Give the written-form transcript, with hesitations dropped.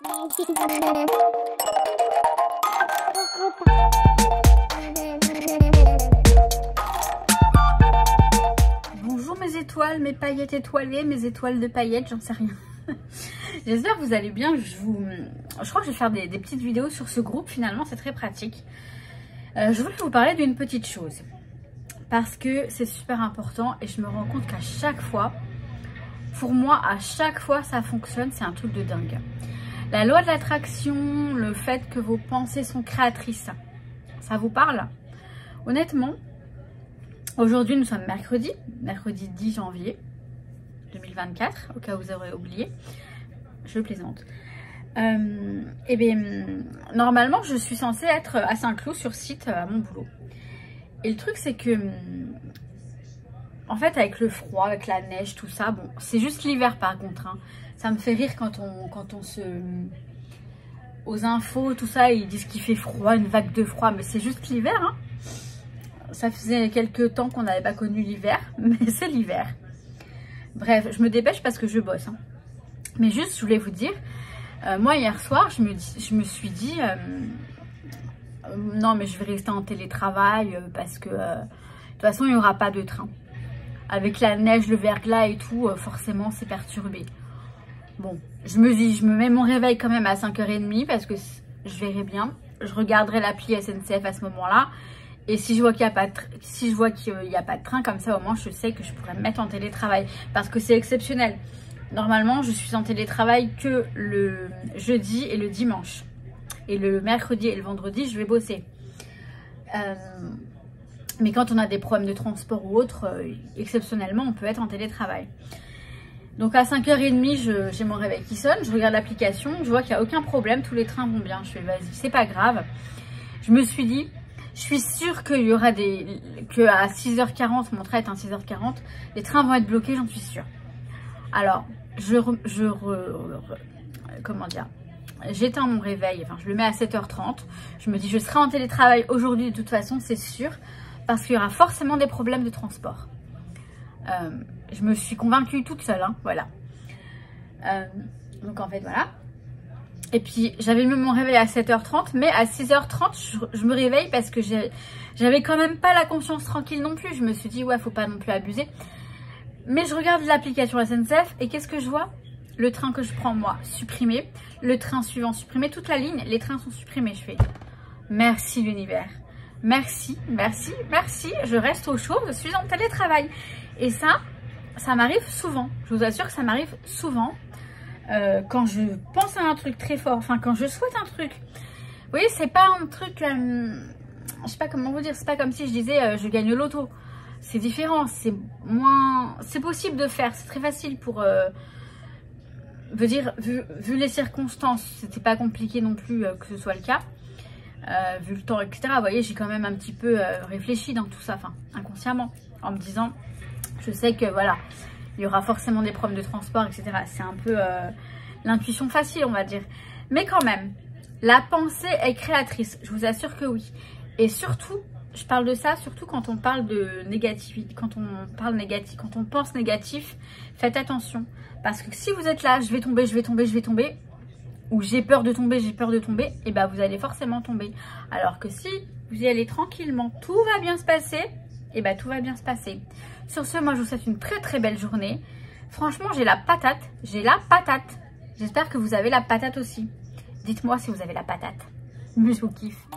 Bonjour mes étoiles, mes paillettes étoilées, mes étoiles de paillettes, j'en sais rien. J'espère que vous allez bien. Je crois que je vais faire des petites vidéos sur ce groupe, finalement c'est très pratique. Je voulais vous parler d'une petite chose. Parce que c'est super important et je me rends compte qu'à chaque fois, pour moi, à chaque fois ça fonctionne, c'est un truc de dingue. La loi de l'attraction, le fait que vos pensées sont créatrices, ça vous parle? Honnêtement, aujourd'hui nous sommes mercredi 10 janvier 2024, au cas où vous aurez oublié, je plaisante. Et bien, normalement je suis censée être à Saint-Cloud sur site à mon boulot. Et le truc c'est que, en fait avec le froid, avec la neige, tout ça, bon c'est juste l'hiver par contre, hein. Ça me fait rire quand on se... Aux infos, tout ça, ils disent qu'il fait froid, une vague de froid, mais c'est juste l'hiver, hein. Ça faisait quelques temps qu'on n'avait pas connu l'hiver, mais c'est l'hiver. Bref, je me dépêche parce que je bosse, hein. Mais juste, je voulais vous dire, moi hier soir, je me suis dit... non mais je vais rester en télétravail parce que de toute façon il n'y aura pas de train. Avec la neige, le verglas et tout, forcément c'est perturbé. Bon, je me mets mon réveil quand même à 5h30 parce que je verrai bien. Je regarderai l'appli SNCF à ce moment-là. Et si je vois qu'il n'y a pas de train, comme ça au moins je sais que je pourrais me mettre en télétravail. Parce que c'est exceptionnel. Normalement je suis en télétravail que le jeudi et le dimanche. Et le mercredi et le vendredi, je vais bosser. Mais quand on a des problèmes de transport ou autre, exceptionnellement, on peut être en télétravail. Donc à 5h30, j'ai mon réveil qui sonne. Je regarde l'application, je vois qu'il n'y a aucun problème. Tous les trains vont bien. Je fais vas-y, c'est pas grave. Je me suis dit, je suis sûre qu'il y aura qu'à 6h40, mon train est à 6h40, les trains vont être bloqués, j'en suis sûre. Alors, comment dire, j'éteins mon réveil, enfin je le mets à 7h30. Je me dis je serai en télétravail aujourd'hui de toute façon, c'est sûr, parce qu'il y aura forcément des problèmes de transport. Je me suis convaincue toute seule, hein, voilà. Donc en fait voilà. Et puis j'avais mis mon réveil à 7h30, mais à 6h30 je me réveille parce que j'avais quand même pas la conscience tranquille non plus. Je me suis dit ouais, faut pas non plus abuser. Mais je regarde l'application SNCF et qu'est-ce que je vois? Le train que je prends moi, supprimé. Le train suivant, supprimé. Toute la ligne, les trains sont supprimés. Je fais merci l'univers. Merci, merci, merci. Je reste au chaud, je suis en télétravail. Et ça m'arrive souvent. Je vous assure que ça m'arrive souvent. Quand je pense à un truc très fort, enfin quand je souhaite un truc. Vous voyez, c'est pas un truc... je sais pas comment vous dire. C'est pas comme si je disais je gagne au loto. C'est différent, c'est moins... C'est possible de faire, c'est très facile pour... veut dire, vu les circonstances, c'était pas compliqué non plus que ce soit le cas. Vu le temps, etc. Vous voyez, j'ai quand même un petit peu réfléchi dans tout ça, enfin, inconsciemment, en me disant, je sais que voilà, il y aura forcément des problèmes de transport, etc. C'est un peu l'intuition facile, on va dire. Mais quand même, la pensée est créatrice, je vous assure que oui. Et surtout, je parle de ça, surtout quand on parle de négativité, quand on pense négatif, faites attention. Parce que si vous êtes là, je vais tomber, ou j'ai peur de tomber, et ben vous allez forcément tomber. Alors que si vous y allez tranquillement, tout va bien se passer, et ben tout va bien se passer. Sur ce, moi je vous souhaite une très très belle journée. Franchement, j'ai la patate. J'espère que vous avez la patate aussi. Dites-moi si vous avez la patate. Je vous kiffe.